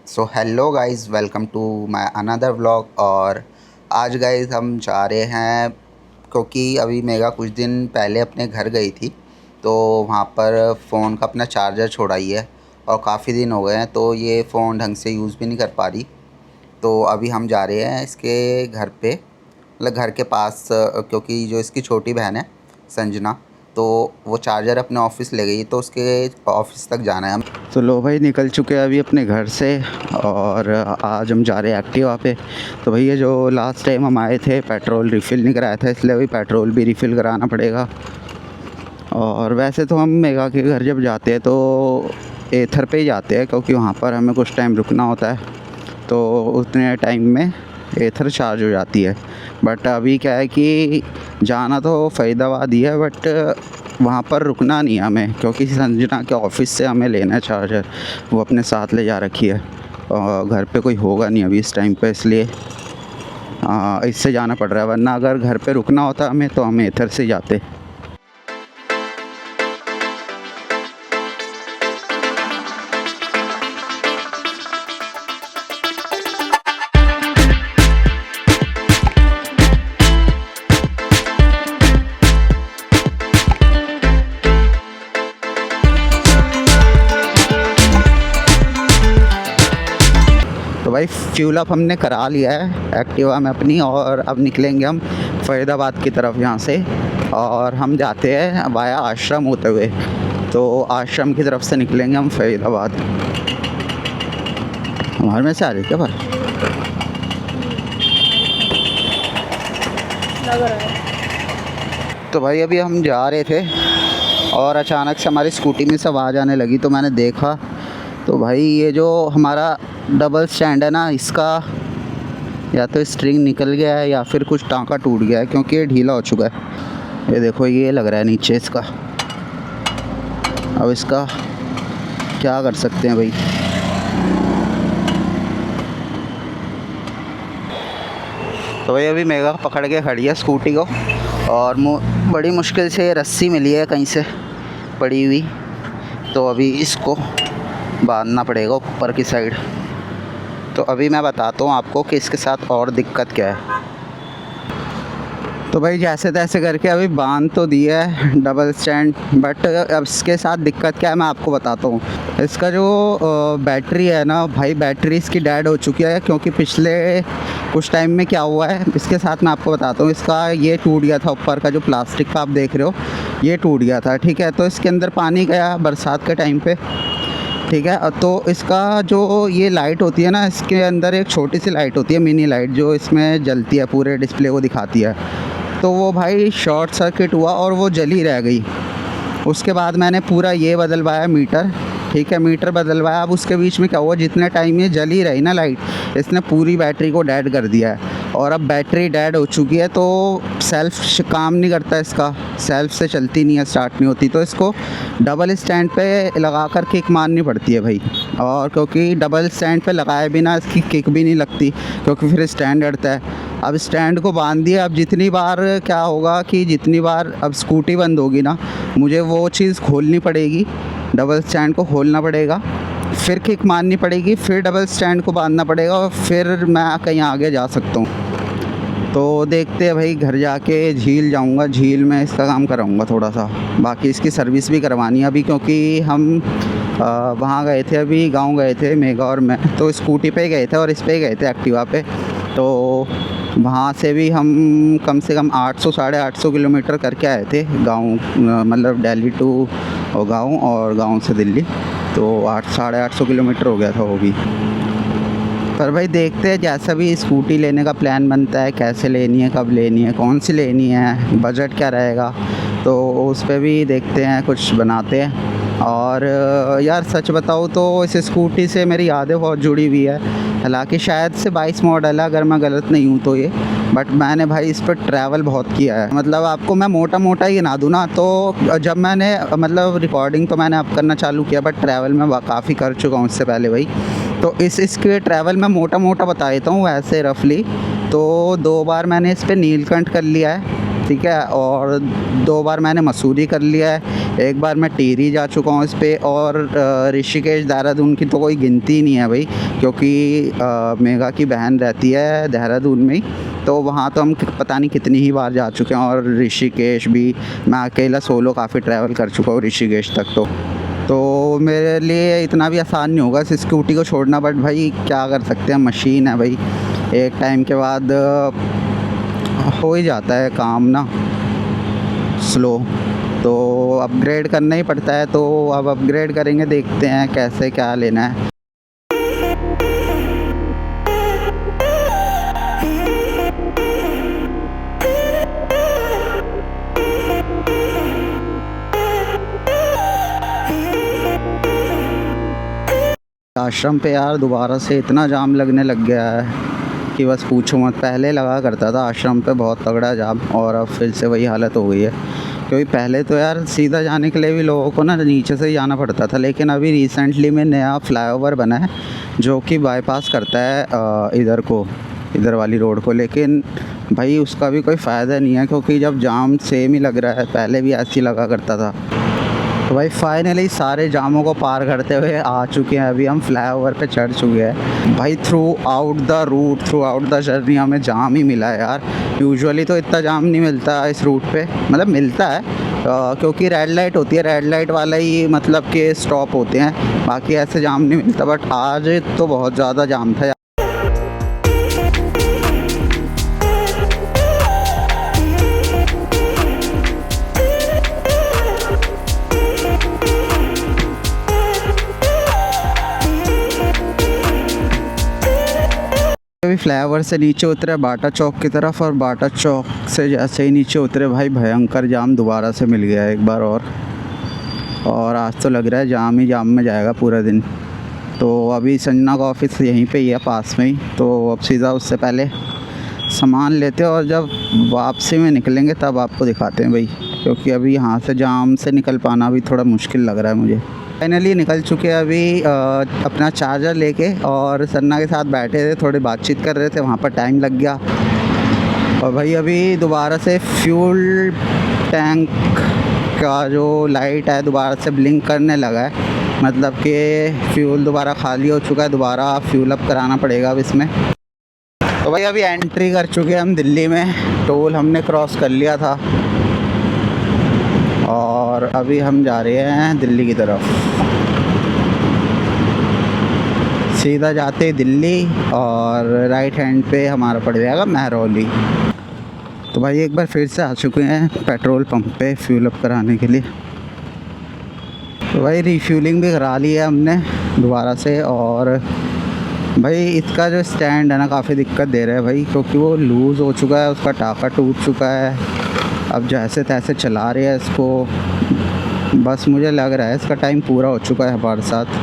So hello guys, welcome to my another vlog. और आज guys हम जा रहे हैं क्योंकि अभी मेगा कुछ दिन पहले अपने घर गई थी, तो वहाँ पर फ़ोन का अपना चार्जर छोड़ाई है और काफ़ी दिन हो गए हैं, तो ये फ़ोन ढंग से यूज़ भी नहीं कर पा रही। तो अभी हम जा रहे हैं इसके घर पे, मतलब घर के पास, क्योंकि जो इसकी छोटी बहन है संजना, तो वो चार्जर अपने ऑफिस ले गई, तो उसके ऑफिस तक जाना है हम। तो लो भाई, निकल चुके हैं अभी अपने घर से और आज हम जा रहे हैं एक्टिवा पे। तो भैया जो लास्ट टाइम हम आए थे पेट्रोल रिफ़िल नहीं कराया था, इसलिए अभी पेट्रोल भी रिफ़िल कराना पड़ेगा। और वैसे तो हम मेगा के घर जब जाते हैं तो एथर पे ही जाते हैं, क्योंकि वहाँ पर हमें कुछ टाइम रुकना होता है, तो उतने टाइम में एथर चार्ज हो जाती है। बट अभी क्या है कि जाना तो फरीदाबाद ही है, बट वहाँ पर रुकना नहीं है हमें, क्योंकि संजना के ऑफिस से हमें लेना है चार्जर। वो अपने साथ ले जा रखी है और घर पे कोई होगा नहीं अभी इस टाइम पे, इसलिए इससे जाना पड़ रहा है। वरना अगर घर पे रुकना होता हमें तो हम एथर से जाते। तो भाई फ्यूल अप हमने करा लिया है एक्टिवा में अपनी, और अब निकलेंगे हम फरीदाबाद की तरफ यहाँ से। और हम जाते हैं वाया आश्रम होते हुए, तो आश्रम की तरफ से निकलेंगे हम फरीदाबाद। हमारे में से आ रही क्या पर लग रहा है। तो भाई अभी हम जा रहे थे और अचानक से हमारी स्कूटी में से आवाज़ आने लगी, तो मैंने देखा तो भाई ये जो हमारा डबल स्टैंड है ना, इसका या तो स्ट्रिंग निकल गया है या फिर कुछ टाँका टूट गया है, क्योंकि ये ढीला हो चुका है। ये देखो, ये लग रहा है नीचे इसका। अब इसका क्या कर सकते हैं भाई। तो भाई अभी मेगा पकड़ के खड़ी है स्कूटी को, और बड़ी मुश्किल से रस्सी मिली है कहीं से पड़ी हुई, तो अभी इसको बांधना पड़ेगा ऊपर की साइड। तो अभी मैं बताता हूँ आपको कि इसके साथ और दिक्कत क्या है। तो भाई जैसे तैसे करके अभी बांध तो दिया है डबल स्टैंड, बट अब इसके साथ दिक्कत क्या है मैं आपको बताता हूँ। इसका जो बैटरी है ना भाई, बैटरी इसकी डेड हो चुकी है, क्योंकि पिछले कुछ टाइम में क्या हुआ है इसके साथ मैं आपको बताता हूँ। इसका ये टूट गया था, ऊपर का जो प्लास्टिक का आप देख रहे हो ये टूट गया था, ठीक है। तो इसके अंदर पानी गया बरसात के टाइम पे, ठीक है। तो इसका जो ये लाइट होती है ना, इसके अंदर एक छोटी सी लाइट होती है, मिनी लाइट, जो इसमें जलती है, पूरे डिस्प्ले को दिखाती है। तो वो भाई शॉर्ट सर्किट हुआ और वो जली रह गई। उसके बाद मैंने पूरा ये बदलवाया मीटर, ठीक है, मीटर बदलवाया। अब उसके बीच में क्या हुआ, जितने टाइम ये जली रही ना लाइट, इसने पूरी बैटरी को डेड कर दिया है। और अब बैटरी डेड हो चुकी है, तो सेल्फ काम नहीं करता इसका, सेल्फ से चलती नहीं है, स्टार्ट नहीं होती। तो इसको डबल स्टैंड पे लगा कर किक मारनी पड़ती है भाई। और क्योंकि डबल स्टैंड पे लगाए बिना इसकी किक भी नहीं लगती, क्योंकि फिर स्टैंड अड़ता है। अब स्टैंड को बांध दिया, अब जितनी बार क्या होगा कि जितनी बार अब स्कूटी बंद होगी ना, मुझे वो चीज़ खोलनी पड़ेगी, डबल स्टैंड को खोलना पड़ेगा, फिर किक मारनी पड़ेगी, फिर डबल स्टैंड को बांधना पड़ेगा, और फिर मैं कहीं आगे जा सकता हूँ। तो देखते हैं भाई, घर जाके झील जाऊंगा, झील में इसका काम कराऊंगा थोड़ा सा। बाकी इसकी सर्विस भी करवानी है अभी, क्योंकि हम वहाँ गए थे, अभी गांव गए थे मेगा और मैं, तो स्कूटी पे गए थे और इस पे गए थे एक्टिवा पे। तो वहाँ से भी हम कम से कम 800 साढ़े 800 किलोमीटर करके आए थे गांव, मतलब दिल्ली टू गांव और गांव से दिल्ली, तो 800 किलोमीटर हो गया था वो भी। पर भाई देखते हैं, जैसा भी स्कूटी लेने का प्लान बनता है, कैसे लेनी है, कब लेनी है, कौन सी लेनी है, बजट क्या रहेगा, तो उस पर भी देखते हैं, कुछ बनाते हैं। और यार सच बताऊँ तो इस स्कूटी से मेरी यादें बहुत जुड़ी हुई है। हालांकि शायद से 22 मॉडल है अगर मैं गलत नहीं हूँ तो ये, बट मैंने भाई इस पर ट्रैवल बहुत किया है। मतलब आपको मैं मोटा मोटा ही गिना दूँ ना, तो जब मैंने मतलब रिकॉर्डिंग तो मैंने अब करना चालू किया, बट ट्रैवल में काफ़ी कर चुका हूँ इससे पहले भाई। तो इसके ट्रैवल में मोटा मोटा बता देता हूँ वैसे रफली। तो 2 बार मैंने इस पर नीलकंठ कर लिया है, ठीक है। और 2 बार मैंने मसूरी कर लिया है, 1 बार मैं टिहरी जा चुका हूँ इस पे, और ऋषिकेश देहरादून की तो कोई गिनती नहीं है भाई, क्योंकि मेघा की बहन रहती है देहरादून में ही, तो वहाँ तो हम पता नहीं कितनी ही बार जा चुके हैं। और ऋषिकेश भी मैं अकेला सोलो काफ़ी ट्रैवल कर चुका हूँ ऋषिकेश तक, तो मेरे लिए इतना भी आसान नहीं होगा इस स्कूटी को छोड़ना। बट भाई क्या कर सकते हैं, मशीन है भाई, एक टाइम के बाद हो ही जाता है काम ना स्लो, तो अपग्रेड करना ही पड़ता है। तो अब अपग्रेड करेंगे, देखते हैं कैसे क्या लेना है। आश्रम पे यार दोबारा से इतना जाम लगने लग गया है कि बस पूछो मत। पहले लगा करता था आश्रम पे बहुत तगड़ा जाम, और अब फिर से वही हालत हो गई है। क्योंकि पहले तो यार सीधा जाने के लिए भी लोगों को ना नीचे से ही जाना पड़ता था, लेकिन अभी रिसेंटली में नया फ्लाईओवर बना है जो कि बाईपास करता है इधर वाली रोड को। लेकिन भाई उसका भी कोई फ़ायदा नहीं है, क्योंकि जब जाम सेम ही लग रहा है, पहले भी ऐसे ही लगा करता था। तो भाई फाइनली सारे जामों को पार करते हुए आ चुके हैं, अभी हम फ्लाईओवर पे चढ़ चुके हैं भाई। थ्रू आउट द जर्नी हमें जाम ही मिला है यार। यूजुअली तो इतना जाम नहीं मिलता इस रूट पे, मतलब मिलता है क्योंकि रेड लाइट होती है, रेड लाइट वाला ही मतलब कि स्टॉप होते हैं, बाकी ऐसे जाम नहीं मिलता। बट आज तो बहुत ज़्यादा जाम था। अभी फ्लाईओवर से नीचे उतरे बाटा चौक की तरफ, और बाटा चौक से जैसे ही नीचे उतरे भाई भयंकर जाम दोबारा से मिल गया एक बार और आज तो लग रहा है जाम ही जाम में जाएगा पूरा दिन। तो अभी संजना का ऑफिस यहीं पे ही है पास में ही, तो अब सीधा उससे पहले सामान लेते हैं और जब वापसी में निकलेंगे तब आपको दिखाते हैं भाई, क्योंकि अभी यहाँ से जाम से निकल पाना भी थोड़ा मुश्किल लग रहा है मुझे। फाइनली निकल चुके हैं अभी अपना चार्जर लेके, और सन्ना के साथ बैठे थे, थोड़ी बातचीत कर रहे थे, वहाँ पर टाइम लग गया। और भाई अभी दोबारा से फ्यूल टैंक का जो लाइट है दोबारा से ब्लिंक करने लगा है, मतलब कि फ्यूल दोबारा खाली हो चुका है, दोबारा फ्यूल अप कराना पड़ेगा अब इसमें। तो भाई अभी एंट्री कर चुके हैं हम दिल्ली में, टोल हमने क्रॉस कर लिया था और अभी हम जा रहे हैं दिल्ली की तरफ। सीधा जाते दिल्ली और राइट हैंड पे हमारा पड़ जाएगा महरौली। तो भाई एक बार फिर से आ चुके हैं पेट्रोल पंप पे फ्यूल अप कराने के लिए। तो भाई रिफ्यूलिंग भी करा ली है हमने दोबारा से, और भाई इसका जो स्टैंड है ना काफ़ी दिक्कत दे रहा है भाई, क्योंकि वो लूज़ हो चुका है, उसका टाका टूट चुका है। अब जैसे तैसे चला रहे हैं इसको, बस मुझे लग रहा है इसका टाइम पूरा हो चुका है हमारे साथ।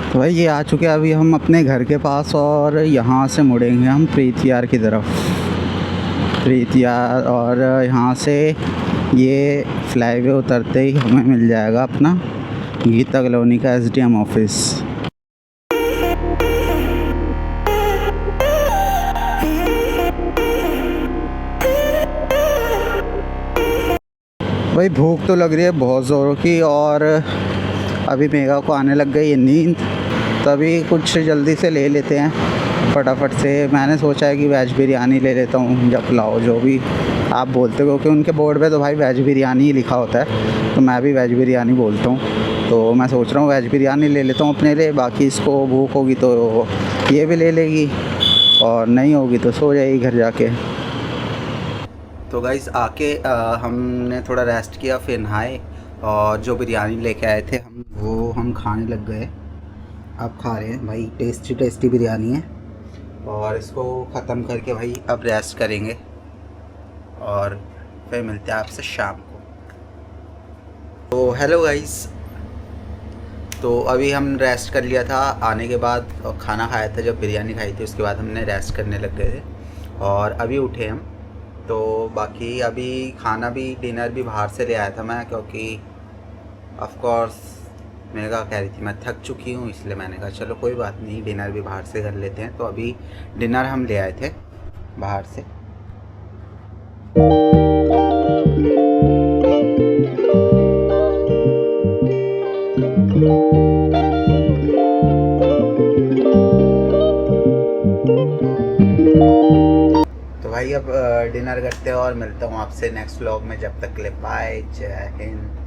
तो भाई ये आ चुके हैं अभी हम अपने घर के पास, और यहाँ से मुड़ेंगे हम प्रीति यार की तरफ। प्रीति यार, और यहाँ से ये फ्लाईवे उतरते ही हमें मिल जाएगा अपना गीता कॉलोनी का SDM ऑफिस। भाई भूख तो लग रही है बहुत ज़ोरों की, और अभी मेघा को आने लग गई है नींद, तभी कुछ जल्दी से ले लेते हैं फटाफट से। मैंने सोचा है कि वेज बिरयानी ले लेता हूँ या पुलाव, जो भी आप बोलते हो, क्योंकि उनके बोर्ड पे तो भाई वेज बिरयानी ही लिखा होता है, तो मैं भी वेज बिरयानी बोलता हूँ। तो मैं सोच रहा हूँ वेज बिरयानी ले लेता हूँ अपने लिए, बाकी इसको भूख होगी तो ये भी ले लेगी, और नहीं होगी तो सो जाएगी घर जाके। तो गाइस आके हमने थोड़ा रेस्ट किया, फिर नहाए, और जो बिरयानी लेके आए थे हम खाने लग गए। अब खा रहे हैं भाई, टेस्टी बिरयानी है, और इसको ख़त्म करके भाई अब रेस्ट करेंगे। और फिर मिलते हैं आपसे शाम को। तो हेलो गाइस, तो अभी हम रेस्ट कर लिया था आने के बाद, और खाना खाया था, जब बिरयानी खाई थी उसके बाद हमने रेस्ट करने लग गए थे और अभी उठे हम। तो बाकी अभी खाना भी, डिनर भी बाहर से ले आया था मैं, क्योंकि ऑफ कोर्स मेघा कह रही थी मैं थक चुकी हूँ, इसलिए मैंने कहा चलो कोई बात नहीं, डिनर भी बाहर से कर लेते हैं। तो अभी डिनर हम ले आए थे बाहर से। तो भाई अब डिनर करते हैं और मिलता हूँ आपसे नेक्स्ट व्लॉग में। जब तक के लिए बाय, जय हिंद।